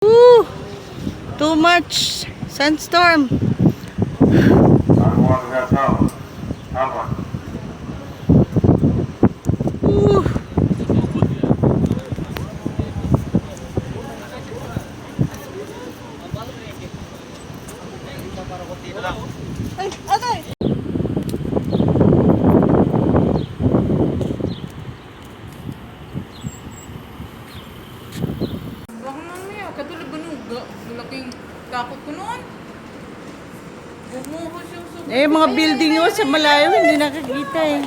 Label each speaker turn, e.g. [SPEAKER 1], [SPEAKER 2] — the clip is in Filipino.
[SPEAKER 1] Woo! Too much sandstorm. Woo! Ay, atay!
[SPEAKER 2] Baka mamaya, katulad ba nung malaking takot ko noon? Bumuhos yung
[SPEAKER 1] Eh, mga building nyo sa malayo, hindi nakakita eh.